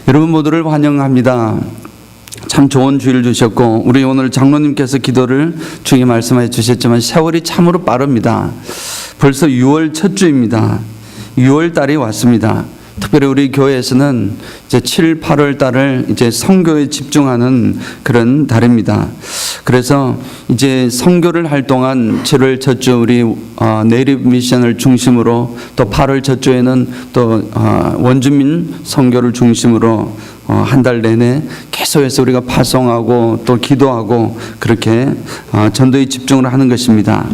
여러분 모두를 환영합니다. 참 좋은 주일 주셨고 우리 오늘 장로님께서 기도를 중에 말씀해 주셨지만 세월이 참으로 빠릅니다. 벌써 6월 첫 주입니다. 6월 달이 왔습니다. 특별히 우리 교회에서는 이제 7, 8월 달을 이제 선교에 집중하는 그런 달입니다. 그래서 이제 선교를 할 동안 7월 첫 주 우리 내립 미션을 중심으로 또 8월 첫 주에는 또 원주민 선교를 중심으로 한 달 내내 계속해서 우리가 파송하고 또 기도하고 그렇게 전도에 집중을 하는 것입니다.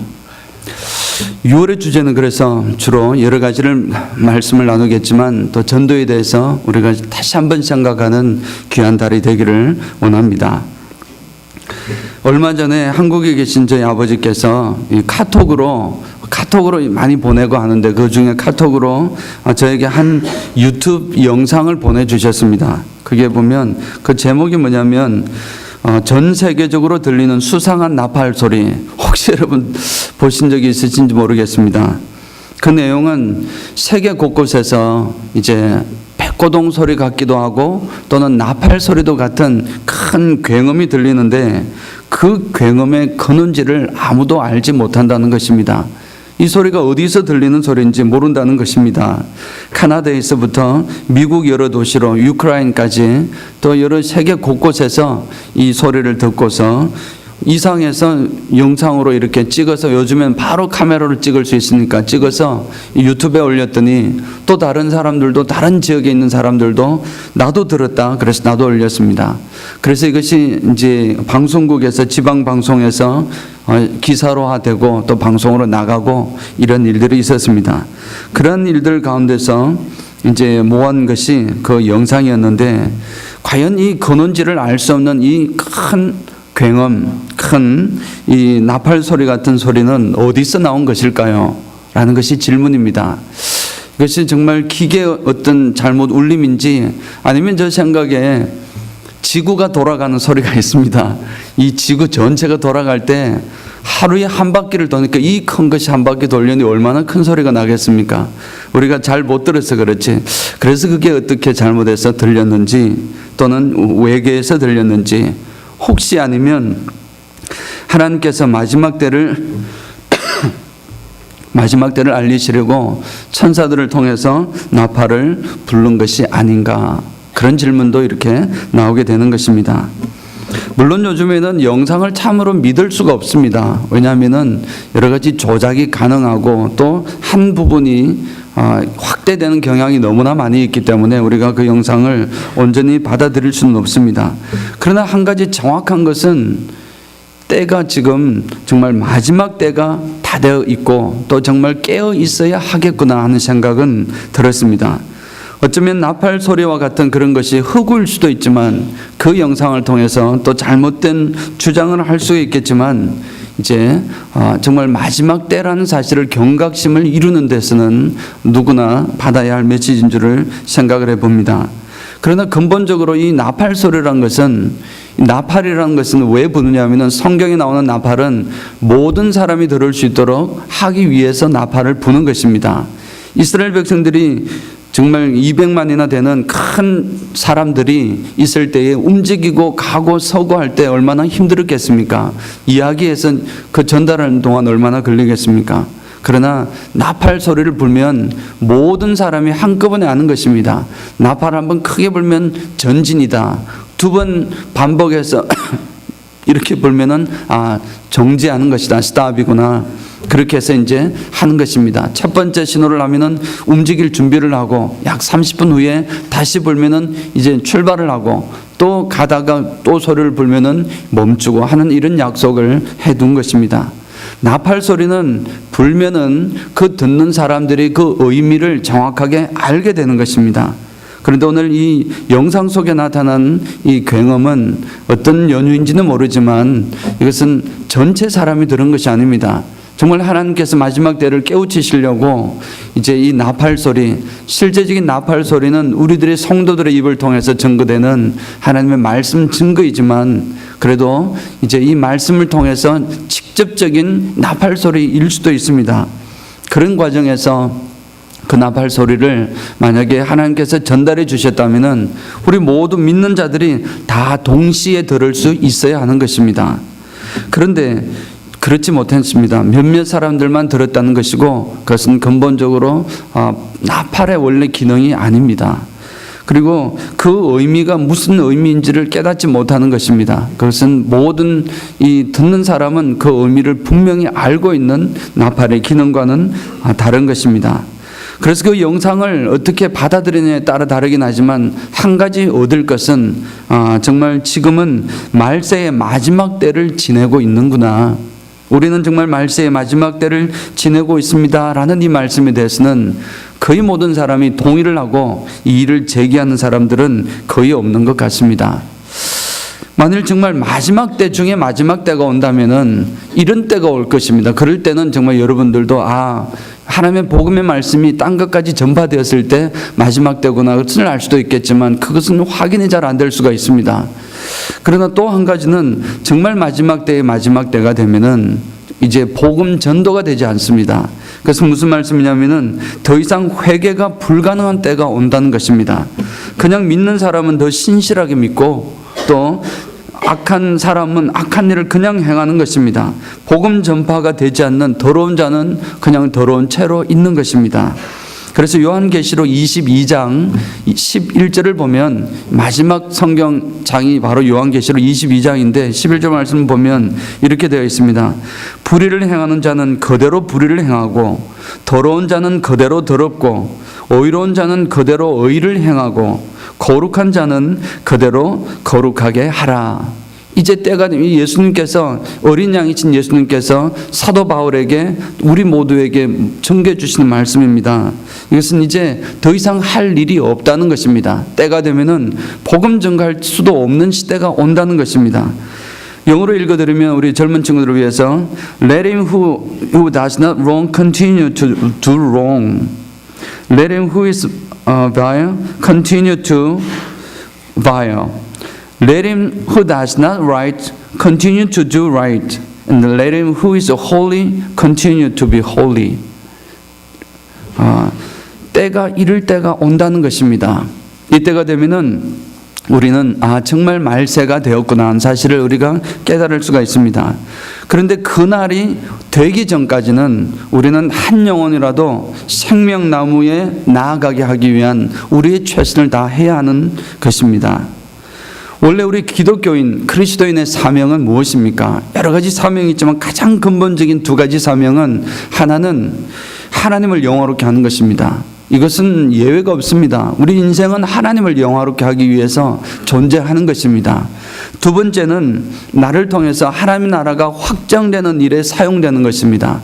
6월의 주제는 그래서 주로 여러 가지를 말씀을 나누겠지만 또 전도에 대해서 우리가 다시 한번 생각하는 귀한 달이 되기를 원합니다. 얼마 전에 한국에 계신 저희 아버지께서 이 카톡으로 많이 보내고 하는데 그 중에 카톡으로 저에게 한 유튜브 영상을 보내주셨습니다. 그게 보면 그 제목이 뭐냐면 전 세계적으로 들리는 수상한 나팔 소리. 혹시 여러분 보신 적이 있으신지 모르겠습니다. 그 내용은 세계 곳곳에서 이제 백고동 소리 같기도 하고 또는 나팔 소리도 같은 큰 굉음이 들리는데 그 굉음의 근원지를 아무도 알지 못한다는 것입니다. 이 소리가 어디서 들리는 소리인지 모른다는 것입니다. 카나다에서부터 미국 여러 도시로 유크라인까지 또 여러 세계 곳곳에서 이 소리를 듣고서 이상해서 영상으로 이렇게 찍어서 요즘엔 바로 카메라로 찍을 수 있으니까 찍어서 유튜브에 올렸더니 또 다른 사람들도 다른 지역에 있는 사람들도 나도 들었다 그래서 나도 올렸습니다. 그래서 이것이 이제 방송국에서 지방 방송에서 기사로화되고 또 방송으로 나가고 이런 일들이 있었습니다. 그런 일들 가운데서 이제 모은 것이 그 영상이었는데 과연 이 근원지를 알 수 없는 이 큰 굉음, 큰 이 나팔 소리 같은 소리는 어디서 나온 것일까요? 라는 것이 질문입니다. 이것이 정말 기계의 어떤 잘못 울림인지 아니면 저 생각에 지구가 돌아가는 소리가 있습니다. 이 지구 전체가 돌아갈 때 하루에 한 바퀴를 도니까 이 큰 것이 한 바퀴 돌려니 얼마나 큰 소리가 나겠습니까? 우리가 잘 못 들어서 그렇지. 그래서 그게 어떻게 잘못해서 들렸는지 또는 외계에서 들렸는지 혹시 아니면 하나님께서 마지막 때를 알리시려고 천사들을 통해서 나팔을 부른 것이 아닌가 그런 질문도 이렇게 나오게 되는 것입니다. 물론 요즘에는 영상을 참으로 믿을 수가 없습니다. 왜냐하면 여러 가지 조작이 가능하고 또 한 부분이 확대되는 경향이 너무나 많이 있기 때문에 우리가 그 영상을 온전히 받아들일 수는 없습니다. 그러나 한 가지 정확한 것은 때가 지금 정말 마지막 때가 다 되어 있고 또 정말 깨어 있어야 하겠구나 하는 생각은 들었습니다. 어쩌면 나팔 소리와 같은 그런 것이 흑우일 수도 있지만 그 영상을 통해서 또 잘못된 주장을 할 수 있겠지만 이제 정말 마지막 때라는 사실을 경각심을 이루는 데서는 누구나 받아야 할 메시지인 줄을 생각을 해봅니다. 그러나 근본적으로 이 나팔 소리라는 것은 나팔이라는 것은 왜 부느냐면 성경에 나오는 나팔은 모든 사람이 들을 수 있도록 하기 위해서 나팔을 부는 것입니다. 이스라엘 백성들이 정말 200만이나 되는 큰 사람들이 있을 때에 움직이고 가고 서고 할 때 얼마나 힘들었겠습니까? 이야기해서 그 전달하는 동안 얼마나 걸리겠습니까? 그러나 나팔 소리를 불면 모든 사람이 한꺼번에 아는 것입니다. 나팔 한번 크게 불면 전진이다. 두 번 반복해서 이렇게 불면은 정지하는 것이다. 스탑이구나. 그렇게 해서 이제 하는 것입니다. 첫 번째 신호를 하면은 움직일 준비를 하고 약 30분 후에 다시 불면은 이제 출발을 하고 또 가다가 또 소리를 불면은 멈추고 하는 이런 약속을 해둔 것입니다. 나팔 소리는 불면은 그 듣는 사람들이 그 의미를 정확하게 알게 되는 것입니다. 그런데 오늘 이 영상 속에 나타난 이 굉음은 어떤 연유인지는 모르지만 이것은 전체 사람이 들은 것이 아닙니다. 정말 하나님께서 마지막 때를 깨우치시려고 이제 이 나팔 소리, 실제적인 나팔 소리는 우리들의 성도들의 입을 통해서 증거되는 하나님의 말씀 증거이지만 그래도 이제 이 말씀을 통해서 직접적인 나팔 소리일 수도 있습니다. 그런 과정에서 그 나팔 소리를 만약에 하나님께서 전달해 주셨다면은 우리 모두 믿는 자들이 다 동시에 들을 수 있어야 하는 것입니다. 그런데 그렇지 못했습니다. 몇몇 사람들만 들었다는 것이고 그것은 근본적으로 나팔의 원래 기능이 아닙니다. 그리고 그 의미가 무슨 의미인지를 깨닫지 못하는 것입니다. 그것은 모든 이 듣는 사람은 그 의미를 분명히 알고 있는 나팔의 기능과는 다른 것입니다. 그래서 그 영상을 어떻게 받아들이느냐에 따라 다르긴 하지만 한 가지 얻을 것은 정말 지금은 말세의 마지막 때를 지내고 있는구나. 우리는 정말 말세의 마지막 때를 지내고 있습니다라는 이 말씀에 대해서는 거의 모든 사람이 동의를 하고 이 일을 제기하는 사람들은 거의 없는 것 같습니다. 만일 정말 마지막 때 중에 마지막 때가 온다면은 이런 때가 올 것입니다. 그럴 때는 정말 여러분들도 하나님의 복음의 말씀이 딴 것까지 전파되었을 때 마지막 때구나 그것을 알 수도 있겠지만 그것은 확인이 잘 안 될 수가 있습니다. 그러나 또 한 가지는 정말 마지막 때의 마지막 때가 되면은 이제 복음 전도가 되지 않습니다. 그래서 무슨 말씀이냐면은 더 이상 회개가 불가능한 때가 온다는 것입니다. 그냥 믿는 사람은 더 신실하게 믿고 또 악한 사람은 악한 일을 그냥 행하는 것입니다. 복음 전파가 되지 않는 더러운 자는 그냥 더러운 채로 있는 것입니다. 그래서 요한계시록 22장 11절을 보면 마지막 성경장이 바로 요한계시록 22장인데 11절 말씀을 보면 이렇게 되어 있습니다. 불의를 행하는 자는 그대로 불의를 행하고 더러운 자는 그대로 더럽고 의로운 자는 그대로 의를 행하고 거룩한 자는 그대로 거룩하게 하라. 이제 때가 되면 예수님께서 어린 양이신 예수님께서 사도 바울에게 우리 모두에게 전해 주시는 말씀입니다. 이것은 이제 더 이상 할 일이 없다는 것입니다. 때가 되면은 복음 전가할 수도 없는 시대가 온다는 것입니다. 영어로 읽어드리면 우리 젊은 친구들을 위해서 Let him who does not wrong continue to do wrong. Let him who is vile continue to vile. Let him who does not right continue to do right, and let him who is holy continue to be holy. 때가 이럴 때가 온다는 것입니다. 이때가 되면은 우리는 정말 말세가 되었구나 하는 사실을 우리가 깨달을 수가 있습니다. 그런데 그날이 되기 전까지는 우리는 한 영혼이라도 생명나무에 나아가게 하기 위한 우리의 최선을 다해야 하는 것입니다. 원래 우리 기독교인, 그리스도인의 사명은 무엇입니까? 여러 가지 사명이 있지만 가장 근본적인 두 가지 사명은 하나는 하나님을 영화롭게 하는 것입니다. 이것은 예외가 없습니다. 우리 인생은 하나님을 영화롭게 하기 위해서 존재하는 것입니다. 두 번째는 나를 통해서 하나님의 나라가 확장되는 일에 사용되는 것입니다.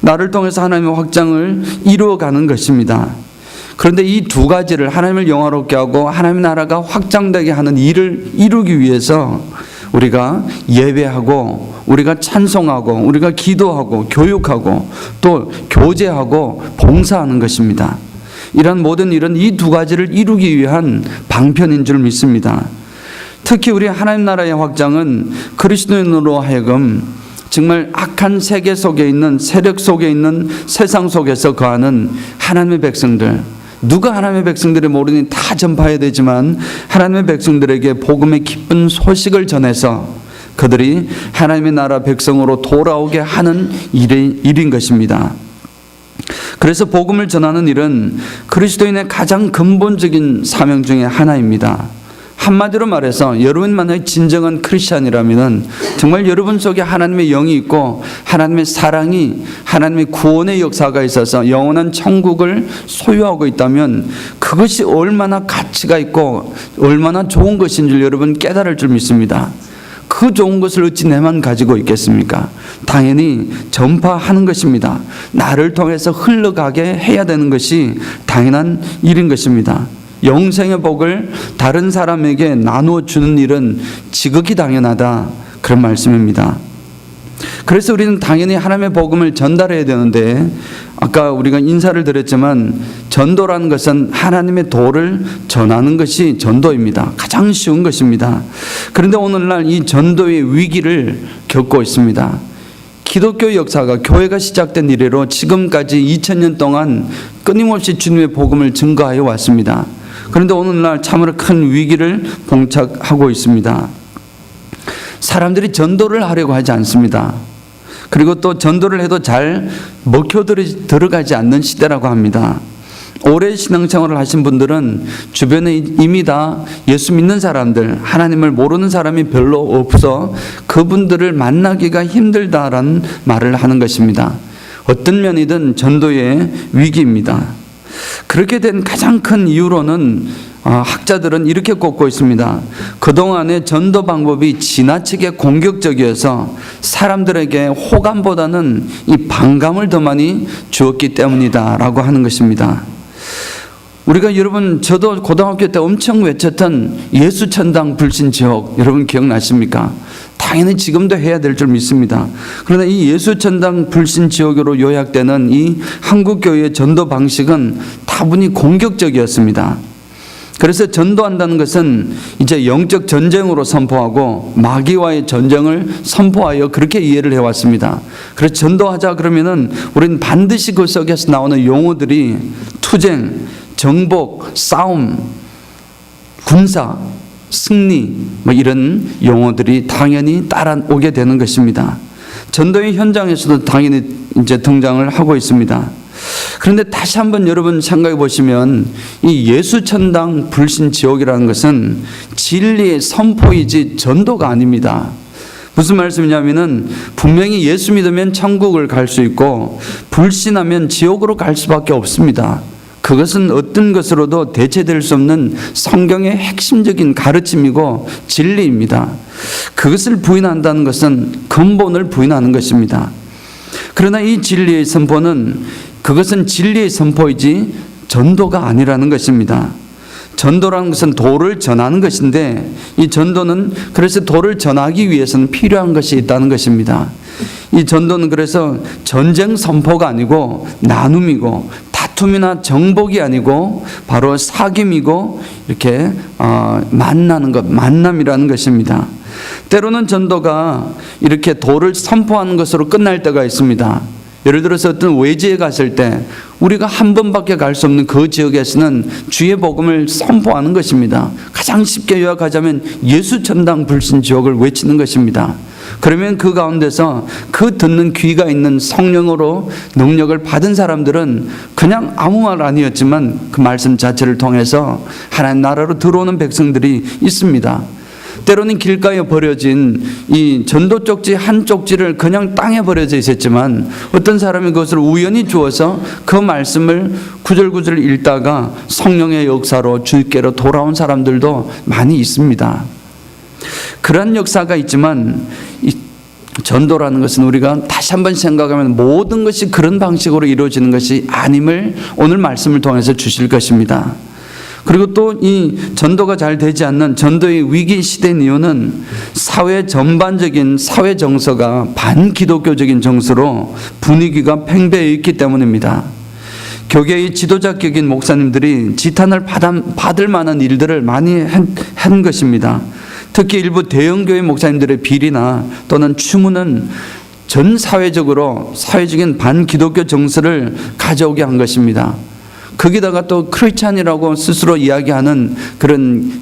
나를 통해서 하나님의 확장을 이루어가는 것입니다. 그런데 이 두 가지를 하나님을 영화롭게 하고 하나님의 나라가 확장되게 하는 일을 이루기 위해서 우리가 예배하고 우리가 찬송하고 우리가 기도하고 교육하고 또 교제하고 봉사하는 것입니다. 이런 모든 일은 이 두 가지를 이루기 위한 방편인 줄 믿습니다. 특히 우리 하나님 나라의 확장은 그리스도인으로 하여금 정말 악한 세계 속에 있는 세력 속에 있는 세상 속에서 거하는 하나님의 백성들, 누가 하나님의 백성들이 모르니 다 전파해야 되지만 하나님의 백성들에게 복음의 기쁜 소식을 전해서 그들이 하나님의 나라 백성으로 돌아오게 하는 일인 것입니다. 그래서 복음을 전하는 일은 그리스도인의 가장 근본적인 사명 중에 하나입니다. 한마디로 말해서 여러분만의 진정한 크리스찬이라면 정말 여러분 속에 하나님의 영이 있고 하나님의 사랑이 하나님의 구원의 역사가 있어서 영원한 천국을 소유하고 있다면 그것이 얼마나 가치가 있고 얼마나 좋은 것인 줄 여러분 깨달을 줄 믿습니다. 그 좋은 것을 어찌 내만 가지고 있겠습니까? 당연히 전파하는 것입니다. 나를 통해서 흘러가게 해야 되는 것이 당연한 일인 것입니다. 영생의 복을 다른 사람에게 나누어 주는 일은 지극히 당연하다, 그런 말씀입니다. 그래서 우리는 당연히 하나님의 복음을 전달해야 되는데 아까 우리가 인사를 드렸지만 전도라는 것은 하나님의 도를 전하는 것이 전도입니다. 가장 쉬운 것입니다. 그런데 오늘날 이 전도의 위기를 겪고 있습니다. 기독교 역사가 교회가 시작된 이래로 지금까지 2000년 동안 끊임없이 주님의 복음을 증거하여 왔습니다. 그런데 오늘날 참으로 큰 위기를 봉착하고 있습니다. 사람들이 전도를 하려고 하지 않습니다. 그리고 또 전도를 해도 잘 먹혀 들어가지 않는 시대라고 합니다. 오래 신앙생활을 하신 분들은 주변에 이미 다 예수 믿는 사람들, 하나님을 모르는 사람이 별로 없어 그분들을 만나기가 힘들다라는 말을 하는 것입니다. 어떤 면이든 전도의 위기입니다. 그렇게 된 가장 큰 이유로는 학자들은 이렇게 꼽고 있습니다. 그동안의 전도 방법이 지나치게 공격적이어서 사람들에게 호감보다는 이 반감을 더 많이 주었기 때문이다라고 하는 것입니다. 우리가 여러분, 저도 고등학교 때 엄청 외쳤던 예수천당 불신지옥, 여러분 기억나십니까? 당연히 지금도 해야 될 줄 믿습니다. 그러나 이 예수천당 불신지옥으로 요약되는 이 한국교회의 전도 방식은 다분히 공격적이었습니다. 그래서 전도한다는 것은 이제 영적 전쟁으로 선포하고 마귀와의 전쟁을 선포하여 그렇게 이해를 해왔습니다. 그래서 전도하자 그러면은 우리는 반드시 그 속에서 나오는 용어들이 투쟁, 정복, 싸움, 군사, 승리 뭐 이런 용어들이 당연히 따라오게 되는 것입니다. 전도의 현장에서도 당연히 이제 등장을 하고 있습니다. 그런데 다시 한번 여러분 생각해 보시면 이 예수천당 불신지옥이라는 것은 진리의 선포이지 전도가 아닙니다. 무슨 말씀이냐면은 분명히 예수 믿으면 천국을 갈 수 있고 불신하면 지옥으로 갈 수밖에 없습니다. 그것은 어떤 것으로도 대체될 수 없는 성경의 핵심적인 가르침이고 진리입니다. 그것을 부인한다는 것은 근본을 부인하는 것입니다. 그러나 이 진리의 선포는 그것은 진리의 선포이지 전도가 아니라는 것입니다. 전도라는 것은 도를 전하는 것인데 이 전도는 그래서 도를 전하기 위해서는 필요한 것이 있다는 것입니다. 이 전도는 그래서 전쟁 선포가 아니고 나눔이고 다툼이나 정복이 아니고 바로 사귐이고 이렇게 만나는 것, 만남이라는 것입니다. 때로는 전도가 이렇게 도를 선포하는 것으로 끝날 때가 있습니다. 예를 들어서 어떤 외지에 갔을 때 우리가 한 번밖에 갈 수 없는 그 지역에서는 주의 복음을 선포하는 것입니다. 가장 쉽게 요약하자면 예수천당 불신지옥을 외치는 것입니다. 그러면 그 가운데서 그 듣는 귀가 있는 성령으로 능력을 받은 사람들은 그냥 아무 말 아니었지만 그 말씀 자체를 통해서 하나님 나라로 들어오는 백성들이 있습니다. 때로는 길가에 버려진 이 전도 쪽지 한 쪽지를 그냥 땅에 버려져 있었지만 어떤 사람이 그것을 우연히 주어서 그 말씀을 구절구절 읽다가 성령의 역사로 주께로 돌아온 사람들도 많이 있습니다. 그런 역사가 있지만 이 전도라는 것은 우리가 다시 한번 생각하면 모든 것이 그런 방식으로 이루어지는 것이 아님을 오늘 말씀을 통해서 주실 것입니다. 그리고 또 이 전도가 잘 되지 않는 전도의 위기 시대인 이유는 사회 전반적인 사회 정서가 반기독교적인 정서로 분위기가 팽배해 있기 때문입니다. 교계의 지도자격인 목사님들이 지탄을 받을 만한 일들을 많이 한 것입니다. 특히 일부 대형교회 목사님들의 비리나 또는 추문은 전 사회적인 반기독교 정서를 가져오게 한 것입니다. 거기다가 또 크리스찬이라고 스스로 이야기하는 그런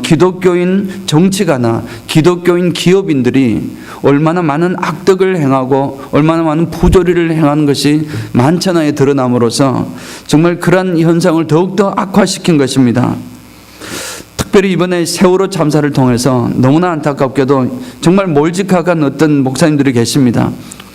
기독교인 정치가나 기독교인 기업인들이 얼마나 많은 악덕을 행하고 얼마나 많은 부조리를 행하는 것이 만천하에 드러남으로써 정말 그러한 현상을 더욱더 악화시킨 것입니다. 특별히 이번에 세월호 참사를 통해서 너무나 안타깝게도 정말 몰직한 어떤 목사님들이 계십니다.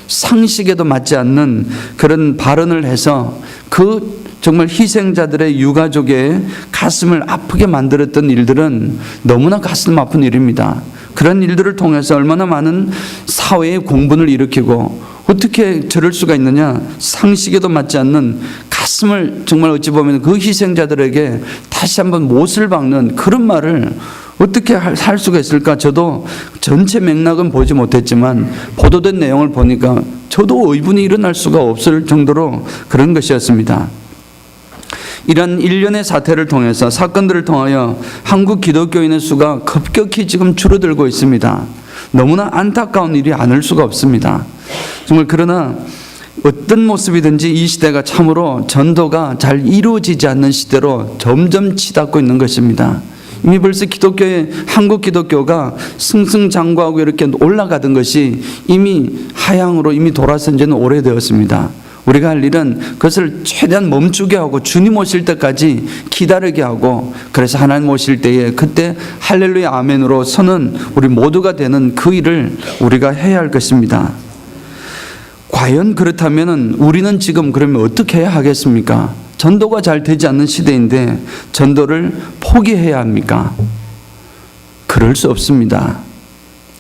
상식에도 맞지 않는 그런 발언을 해서 그 정말 희생자들의 유가족의 가슴을 아프게 만들었던 일들은 너무나 가슴 아픈 일입니다. 그런 일들을 통해서 얼마나 많은 사회의 공분을 일으키고 어떻게 저럴 수가 있느냐, 상식에도 맞지 않는 가슴을 정말 어찌 보면 그 희생자들에게 다시 한번 못을 박는 그런 말을 어떻게 할 수가 있을까? 저도 전체 맥락은 보지 못했지만 보도된 내용을 보니까 저도 의문이 일어날 수가 없을 정도로 그런 것이었습니다. 이런 일련의 사태를 통해서 사건들을 통하여 한국 기독교인의 수가 급격히 지금 줄어들고 있습니다. 너무나 안타까운 일이 아닐 수가 없습니다. 정말 그러나 어떤 모습이든지 이 시대가 참으로 전도가 잘 이루어지지 않는 시대로 점점 치닫고 있는 것입니다. 이미 벌써 한국 기독교가 승승장구하고 이렇게 올라가던 것이 이미 하향으로 이미 돌아선 지는 오래되었습니다. 우리가 할 일은 그것을 최대한 멈추게 하고 주님 오실 때까지 기다리게 하고, 그래서 하나님 오실 때에 그때 할렐루야 아멘으로 서는 우리 모두가 되는 그 일을 우리가 해야 할 것입니다. 과연 그렇다면 우리는 지금 그러면 어떻게 해야 하겠습니까? 전도가 잘 되지 않는 시대인데 전도를 포기해야 합니까? 그럴 수 없습니다.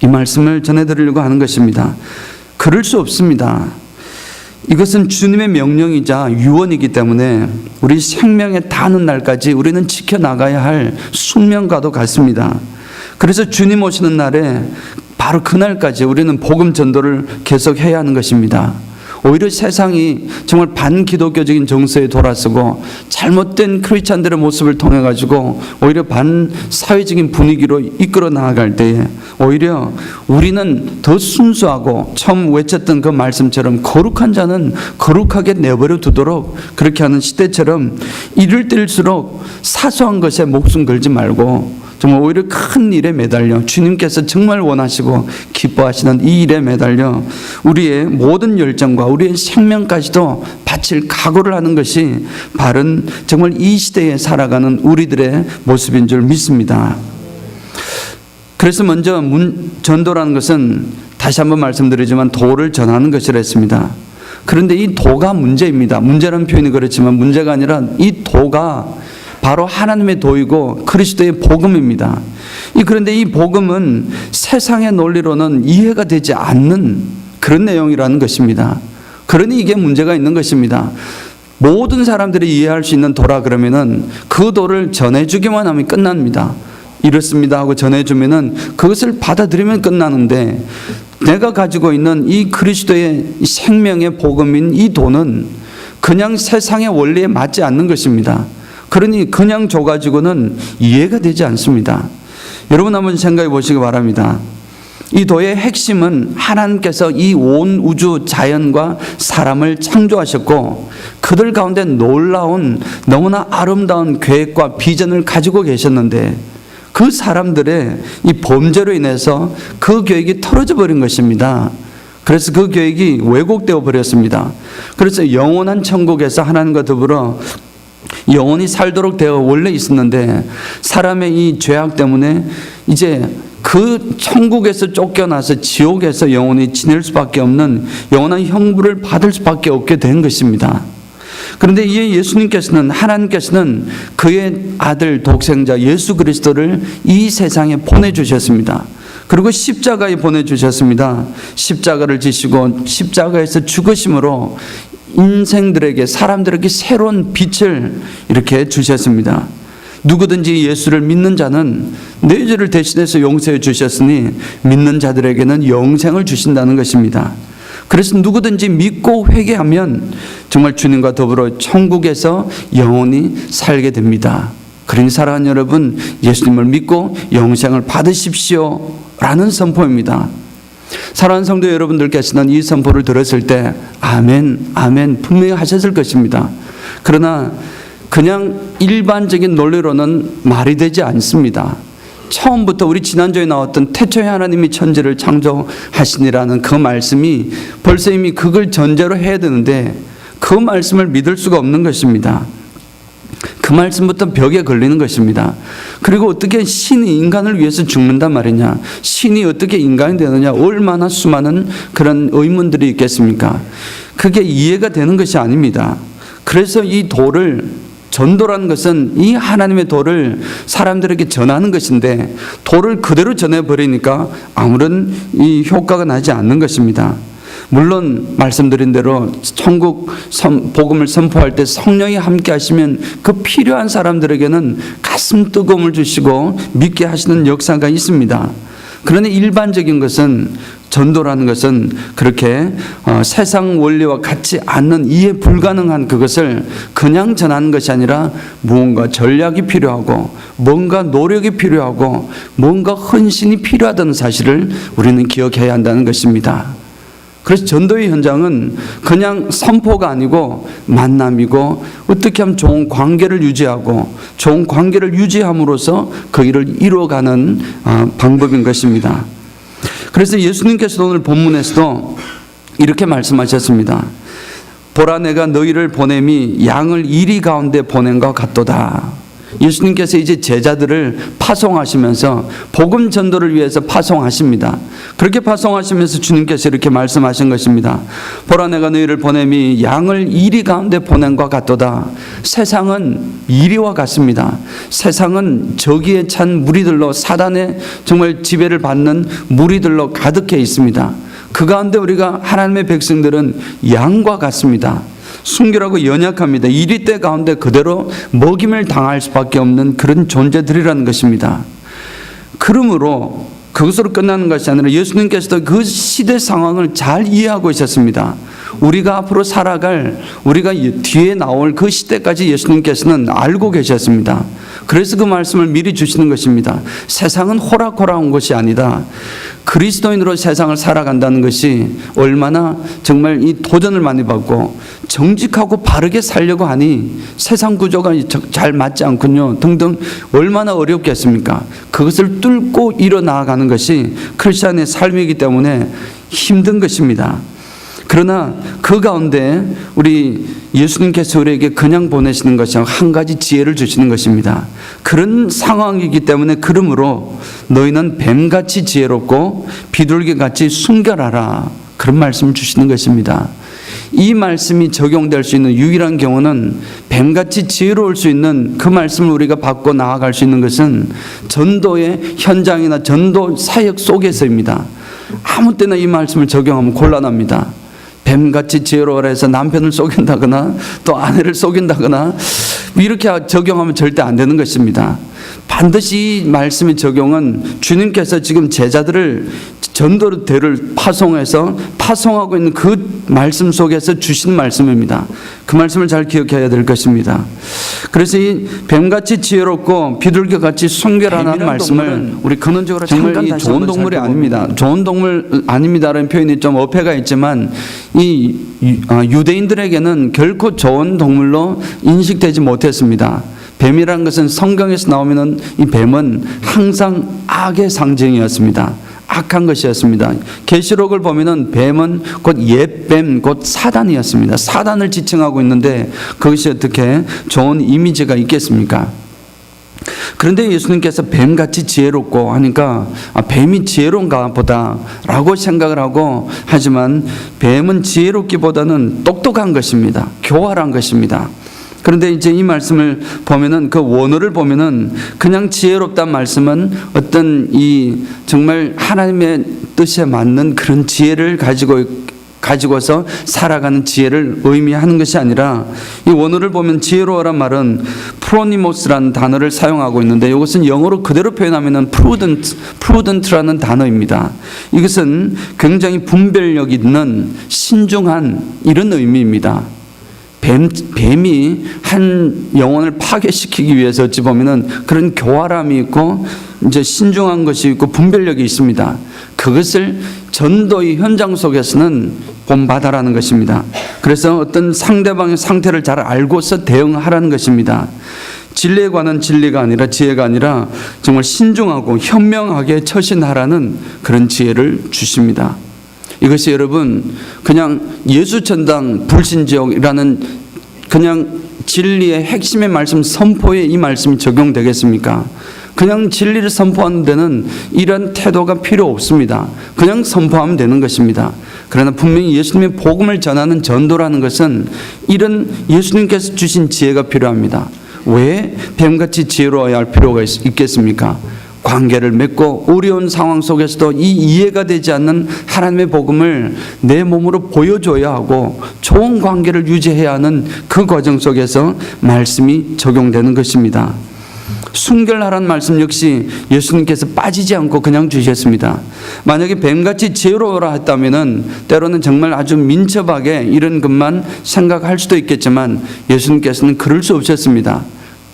이 말씀을 전해드리려고 하는 것입니다. 그럴 수 없습니다. 이것은 주님의 명령이자 유언이기 때문에 우리 생명에 닿는 날까지 우리는 지켜나가야 할 숙명과도 같습니다. 그래서 주님 오시는 날에 바로 그날까지 우리는 복음 전도를 계속해야 하는 것입니다. 오히려 세상이 정말 반기독교적인 정서에 돌아서고 잘못된 크리스찬들의 모습을 통해 가지고 오히려 반사회적인 분위기로 이끌어 나아갈 때에 오히려 우리는 더 순수하고 처음 외쳤던 그 말씀처럼 거룩한 자는 거룩하게 내버려 두도록 그렇게 하는 시대처럼 이를 때일수록 사소한 것에 목숨 걸지 말고 정말 오히려 큰 일에 매달려 주님께서 정말 원하시고 기뻐하시는 이 일에 매달려 우리의 모든 열정과 우리의 생명까지도 바칠 각오를 하는 것이 바른 정말 이 시대에 살아가는 우리들의 모습인 줄 믿습니다. 그래서 먼저 전도라는 것은 다시 한번 말씀드리지만 도를 전하는 것이라 했습니다. 그런데 이 도가 문제입니다. 문제라는 표현이 그렇지만 문제가 아니라 이 도가 바로 하나님의 도이고 그리스도의 복음입니다. 그런데 이 복음은 세상의 논리로는 이해가 되지 않는 그런 내용이라는 것입니다. 그러니 이게 문제가 있는 것입니다. 모든 사람들이 이해할 수 있는 도라 그러면은 그 도를 전해주기만 하면 끝납니다. 이렇습니다 하고 전해주면은 그것을 받아들이면 끝나는데, 내가 가지고 있는 이 그리스도의 생명의 복음인 이 도는 그냥 세상의 원리에 맞지 않는 것입니다. 그러니 그냥 줘가지고는 이해가 되지 않습니다. 여러분 한번 생각해 보시기 바랍니다. 이 도의 핵심은 하나님께서 이 온 우주 자연과 사람을 창조하셨고 그들 가운데 놀라운 너무나 아름다운 계획과 비전을 가지고 계셨는데 그 사람들의 이 범죄로 인해서 그 계획이 틀어져 버린 것입니다. 그래서 그 계획이 왜곡되어 버렸습니다. 그래서 영원한 천국에서 하나님과 더불어 영원히 살도록 되어 원래 있었는데 사람의 이 죄악 때문에 이제 그 천국에서 쫓겨나서 지옥에서 영원히 지낼 수밖에 없는 영원한 형벌을 받을 수밖에 없게 된 것입니다. 그런데 이 예수님께서는, 하나님께서는 그의 아들 독생자 예수 그리스도를 이 세상에 보내주셨습니다. 그리고 십자가에 보내주셨습니다. 십자가를 지시고 십자가에서 죽으심으로 인생들에게, 사람들에게 새로운 빛을 이렇게 주셨습니다. 누구든지 예수를 믿는 자는 내 죄를 대신해서 용서해 주셨으니 믿는 자들에게는 영생을 주신다는 것입니다. 그래서 누구든지 믿고 회개하면 정말 주님과 더불어 천국에서 영원히 살게 됩니다. 그러니 사랑하는 여러분, 예수님을 믿고 영생을 받으십시오 라는 선포입니다. 사랑하는 성도 여러분들께서는 이 선포를 들었을 때 아멘, 아멘 분명히 하셨을 것입니다. 그러나 그냥 일반적인 논리로는 말이 되지 않습니다. 처음부터 우리 지난주에 나왔던 태초에 하나님이 천지를 창조하시니라는 그 말씀이 벌써 이미 그걸 전제로 해야 되는데 그 말씀을 믿을 수가 없는 것입니다. 그 말씀부터 벽에 걸리는 것입니다. 그리고 어떻게 신이 인간을 위해서 죽는단 말이냐, 신이 어떻게 인간이 되느냐, 얼마나 수많은 그런 의문들이 있겠습니까? 그게 이해가 되는 것이 아닙니다. 그래서 이 도를, 전도라는 것은 이 하나님의 도를 사람들에게 전하는 것인데 도를 그대로 전해버리니까 아무런 이 효과가 나지 않는 것입니다. 물론 말씀드린 대로 천국 복음을 선포할 때 성령이 함께 하시면 그 필요한 사람들에게는 가슴 뜨거움을 주시고 믿게 하시는 역사가 있습니다. 그러나 일반적인 것은 전도라는 것은 그렇게 세상 원리와 같지 않는 이해 불가능한 그것을 그냥 전하는 것이 아니라 무언가 전략이 필요하고 뭔가 노력이 필요하고 뭔가 헌신이 필요하다는 사실을 우리는 기억해야 한다는 것입니다. 그래서 전도의 현장은 그냥 선포가 아니고 만남이고 어떻게 하면 좋은 관계를 유지하고 좋은 관계를 유지함으로써 그 일을 이루어가는 방법인 것입니다. 그래서 예수님께서도 오늘 본문에서도 이렇게 말씀하셨습니다. 보라 내가 너희를 보냄이 양을 이리 가운데 보낸 것 같도다. 예수님께서 이제 제자들을 파송하시면서 복음 전도를 위해서 파송하십니다. 그렇게 파송하시면서 주님께서 이렇게 말씀하신 것입니다. 보라 내가 너희를 보냄이 양을 이리 가운데 보낸 것 같도다. 세상은 이리와 같습니다. 세상은 저기에 찬 무리들로 사단의 정말 지배를 받는 무리들로 가득해 있습니다. 그 가운데 우리가 하나님의 백성들은 양과 같습니다. 순결하고 연약합니다. 이리때 가운데 그대로 먹임을 당할 수밖에 없는 그런 존재들이라는 것입니다. 그러므로 그것으로 끝나는 것이 아니라 예수님께서도 그 시대 상황을 잘 이해하고 있었습니다. 우리가 앞으로 살아갈, 우리가 뒤에 나올 그 시대까지 예수님께서는 알고 계셨습니다. 그래서 그 말씀을 미리 주시는 것입니다. 세상은 호락호락한 것이 아니다. 그리스도인으로 세상을 살아간다는 것이 얼마나 정말 이 도전을 많이 받고 정직하고 바르게 살려고 하니 세상 구조가 잘 맞지 않군요 등등 얼마나 어렵겠습니까? 그것을 뚫고 일어나가는 것이 크리스찬의 삶이기 때문에 힘든 것입니다. 그러나 그 가운데 우리 예수님께서 우리에게 그냥 보내시는 것이 한 가지 지혜를 주시는 것입니다. 그런 상황이기 때문에 그러므로 너희는 뱀같이 지혜롭고 비둘기같이 순결하라, 그런 말씀을 주시는 것입니다. 이 말씀이 적용될 수 있는 유일한 경우는 뱀같이 지혜로울 수 있는 그 말씀을 우리가 받고 나아갈 수 있는 것은 전도의 현장이나 전도 사역 속에서입니다. 아무 때나 이 말씀을 적용하면 곤란합니다. 뱀같이 지혜로워라 해서 남편을 속인다거나 또 아내를 속인다거나 이렇게 적용하면 절대 안 되는 것입니다. 반드시 이 말씀의 적용은 주님께서 지금 제자들을 전도대를 파송하고 있는 그 말씀 속에서 주신 말씀입니다. 그 말씀을 잘 기억해야 될 것입니다. 그래서 이 뱀같이 지혜롭고 비둘기같이 순결하는 말씀을 우리 근원적으로 정말 이 좋은 동물이 아닙니다. 좋은 동물 아닙니다라는 표현이 좀 어폐가 있지만 이 유대인들에게는 결코 좋은 동물로 인식되지 못했습니다. 뱀이라는 것은 성경에서 나오면은 이 뱀은 항상 악의 상징이었습니다. 악한 것이었습니다. 계시록을 보면은 뱀은 곧 옛뱀, 곧 사단이었습니다. 사단을 지칭하고 있는데 그것이 어떻게 좋은 이미지가 있겠습니까? 그런데 예수님께서 뱀같이 지혜롭고 하니까 뱀이 지혜로운가 보다 라고 생각을 하고, 하지만 뱀은 지혜롭기보다는 똑똑한 것입니다. 교활한 것입니다. 그런데 이제 이 말씀을 보면은 그 원어를 보면은 그냥 지혜롭다는 말씀은 어떤 이 정말 하나님의 뜻에 맞는 그런 지혜를 가지고서 살아가는 지혜를 의미하는 것이 아니라, 이 원어를 보면 지혜로워란 말은 프로니모스라는 단어를 사용하고 있는데 이것은 영어로 그대로 표현하면은 prudent라는 단어입니다. 이것은 굉장히 분별력 있는 신중한 이런 의미입니다. 뱀이 한 영혼을 파괴시키기 위해서 어찌 보면은 그런 교활함이 있고 이제 신중한 것이 있고 분별력이 있습니다. 그것을 전도의 현장 속에서는 본받아라는 것입니다. 그래서 어떤 상대방의 상태를 잘 알고서 대응하라는 것입니다. 진리에 관한 진리가 아니라 지혜가 아니라 정말 신중하고 현명하게 처신하라는 그런 지혜를 주십니다. 이것이 여러분 그냥 예수천당 불신지옥이라는 그냥 진리의 핵심의 말씀 선포에 이 말씀이 적용되겠습니까? 그냥 진리를 선포하는 데는 이런 태도가 필요 없습니다. 그냥 선포하면 되는 것입니다. 그러나 분명히 예수님의 복음을 전하는 전도라는 것은 이런 예수님께서 주신 지혜가 필요합니다. 왜 뱀같이 지혜로워야 할 필요가 있겠습니까? 관계를 맺고 어려운 상황 속에서도 이 이해가 되지 않는 하나님의 복음을 내 몸으로 보여줘야 하고 좋은 관계를 유지해야 하는 그 과정 속에서 말씀이 적용되는 것입니다. 순결하라는 말씀 역시 예수님께서 빠지지 않고 그냥 주셨습니다. 만약에 뱀같이 지혜로워라 했다면은 때로는 정말 아주 민첩하게 이런 것만 생각할 수도 있겠지만 예수님께서는 그럴 수 없었습니다.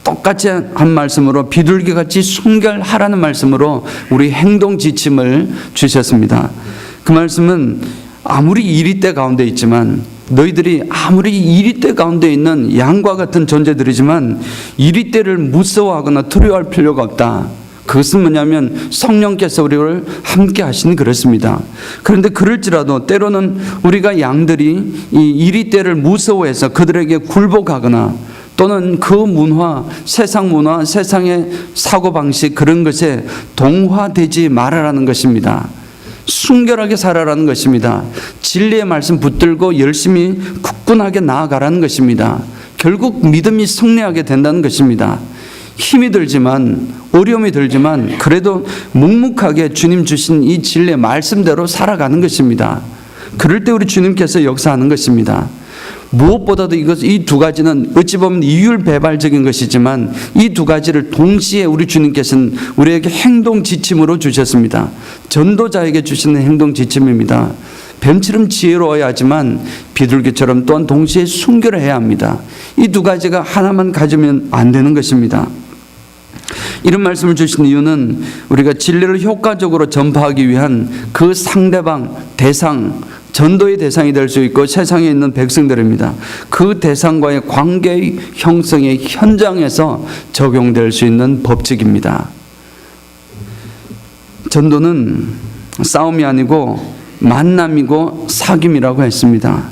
똑같이 한 말씀으로 비둘기같이 순결하라는 말씀으로 우리 행동 지침을 주셨습니다. 그 말씀은 아무리 이리떼 가운데 있지만 너희들이 아무리 이리떼 가운데 있는 양과 같은 존재들이지만 이리떼를 무서워하거나 두려워할 필요가 없다. 그것은 뭐냐면 성령께서 우리를 함께 하시니 그렇습니다. 그런데 그럴지라도 때로는 우리가 양들이 이 이리떼를 무서워해서 그들에게 굴복하거나 또는 그 문화, 세상의 사고방식 그런 것에 동화되지 말아라는 것입니다. 순결하게 살아라는 것입니다. 진리의 말씀 붙들고 열심히 굳건하게 나아가라는 것입니다. 결국 믿음이 승리하게 된다는 것입니다. 힘이 들지만 어려움이 들지만 그래도 묵묵하게 주님 주신 이 진리의 말씀대로 살아가는 것입니다. 그럴 때 우리 주님께서 역사하는 것입니다. 무엇보다도 이 두 가지는 어찌 보면 이율배발적인 것이지만 이 두 가지를 동시에 우리 주님께서는 우리에게 행동 지침으로 주셨습니다. 전도자에게 주시는 행동 지침입니다. 뱀처럼 지혜로워야 하지만 비둘기처럼 또한 동시에 순결해야 합니다. 이 두 가지가 하나만 가지면 안 되는 것입니다. 이런 말씀을 주신 이유는 우리가 진리를 효과적으로 전파하기 위한 그 상대방, 대상, 전도의 대상이 될 수 있고 세상에 있는 백성들입니다. 그 대상과의 관계의 형성의 현장에서 적용될 수 있는 법칙입니다. 전도는 싸움이 아니고 만남이고 사귐이라고 했습니다.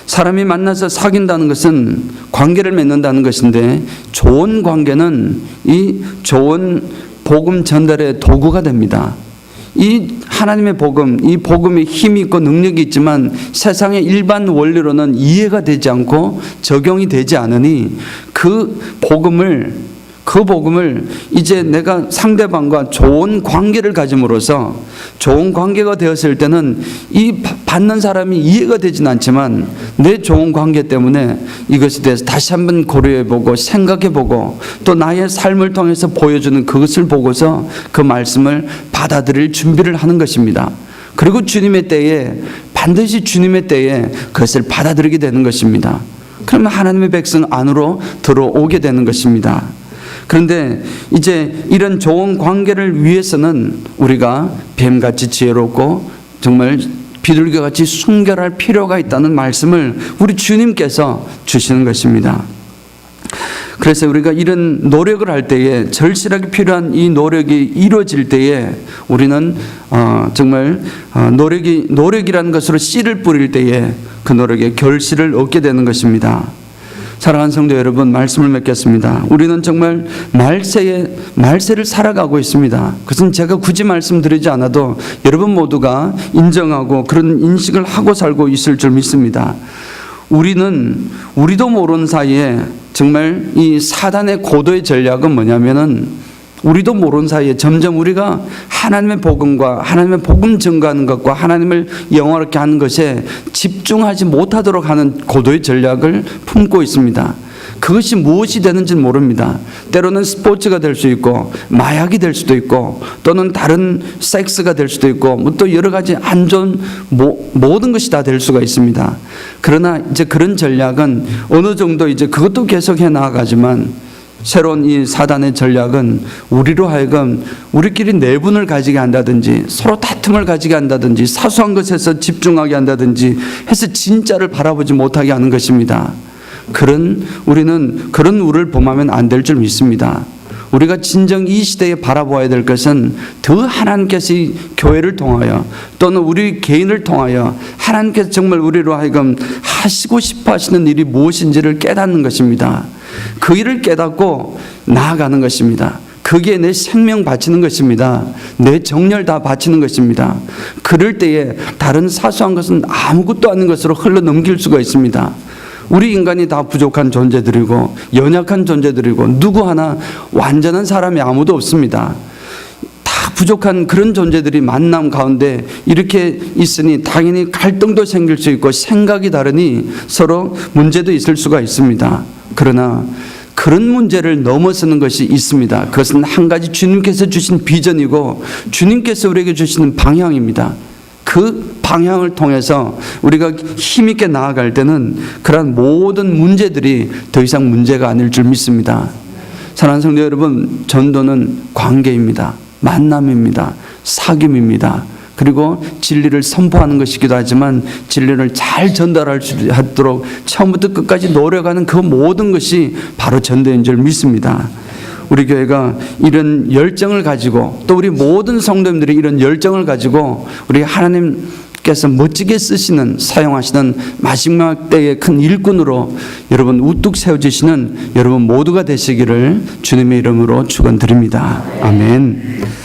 사람이 만나서 사귄다는 것은 관계를 맺는다는 것인데 좋은 관계는 이 좋은 복음 전달의 도구가 됩니다. 이 하나님의 복음, 이 복음이 힘이 있고 능력이 있지만 세상의 일반 원리로는 이해가 되지 않고 적용이 되지 않으니 그 복음을 이제 내가 상대방과 좋은 관계를 가짐으로써 좋은 관계가 되었을 때는 이 받는 사람이 이해가 되진 않지만 내 좋은 관계 때문에 이것에 대해서 다시 한번 고려해보고 생각해보고 또 나의 삶을 통해서 보여주는 그것을 보고서 그 말씀을 받아들일 준비를 하는 것입니다. 그리고 주님의 때에 반드시 주님의 때에 그것을 받아들이게 되는 것입니다. 그러면 하나님의 백성 안으로 들어오게 되는 것입니다. 그런데 이제 이런 좋은 관계를 위해서는 우리가 뱀같이 지혜롭고 정말 비둘기같이 순결할 필요가 있다는 말씀을 우리 주님께서 주시는 것입니다. 그래서 우리가 이런 노력을 할 때에 절실하게 필요한 이 노력이 이루어질 때에 우리는 정말 노력이라는 것으로 씨를 뿌릴 때에 그 노력의 결실을 얻게 되는 것입니다. 사랑하는 성도 여러분, 말씀을 맺겠습니다. 우리는 정말 말세를 살아가고 있습니다. 그것은 제가 굳이 말씀드리지 않아도 여러분 모두가 인정하고 그런 인식을 하고 살고 있을 줄 믿습니다. 우리도 모르는 사이에 정말 이 사단의 고도의 전략은 뭐냐면은 우리도 모르는 사이에 점점 우리가 하나님의 복음과 하나님의 복음 증거하는 것과 하나님을 영화롭게 하는 것에 집중하지 못하도록 하는 고도의 전략을 품고 있습니다. 그것이 무엇이 되는지는 모릅니다. 때로는 스포츠가 될 수 있고 마약이 될 수도 있고 또는 다른 섹스가 될 수도 있고 또 여러 가지 안 좋은 모든 것이 다 될 수가 있습니다. 그러나 이제 그런 전략은 어느 정도 이제 그것도 계속해 나아가지만 새로운 이 사단의 전략은 우리로 하여금 우리끼리 내분을 가지게 한다든지 서로 다툼을 가지게 한다든지 사소한 것에서 집중하게 한다든지 해서 진짜를 바라보지 못하게 하는 것입니다. 우리는 그런 우를 범하면 안 될 줄 믿습니다. 우리가 진정 이 시대에 바라보아야 될 것은 더 하나님께서 이 교회를 통하여 또는 우리 개인을 통하여 하나님께서 정말 우리로 하여금 하시고 싶어 하시는 일이 무엇인지를 깨닫는 것입니다. 그 일을 깨닫고 나아가는 것입니다. 거기에 내 생명 바치는 것입니다. 내 정열 다 바치는 것입니다. 그럴 때에 다른 사소한 것은 아무것도 아닌 것으로 흘러 넘길 수가 있습니다. 우리 인간이 다 부족한 존재들이고 연약한 존재들이고 누구 하나 완전한 사람이 아무도 없습니다. 다 부족한 그런 존재들이 만남 가운데 이렇게 있으니 당연히 갈등도 생길 수 있고 생각이 다르니 서로 문제도 있을 수가 있습니다. 그러나 그런 문제를 넘어서는 것이 있습니다. 그것은 한 가지 주님께서 주신 비전이고 주님께서 우리에게 주시는 방향입니다. 그 방향을 통해서 우리가 힘있게 나아갈 때는 그러한 모든 문제들이 더 이상 문제가 아닐 줄 믿습니다. 사랑하는 성도 여러분, 전도는 관계입니다. 만남입니다. 사귐입니다. 그리고 진리를 선포하는 것이기도 하지만 진리를 잘 전달할 수 있도록 처음부터 끝까지 노력하는 그 모든 것이 바로 전도인 줄 믿습니다. 우리 교회가 이런 열정을 가지고 또 우리 모든 성도님들이 이런 열정을 가지고 우리 하나님께서 멋지게 쓰시는 사용하시는 마지막 때의 큰 일꾼으로 여러분 우뚝 세워주시는 여러분 모두가 되시기를 주님의 이름으로 축원드립니다. 아멘.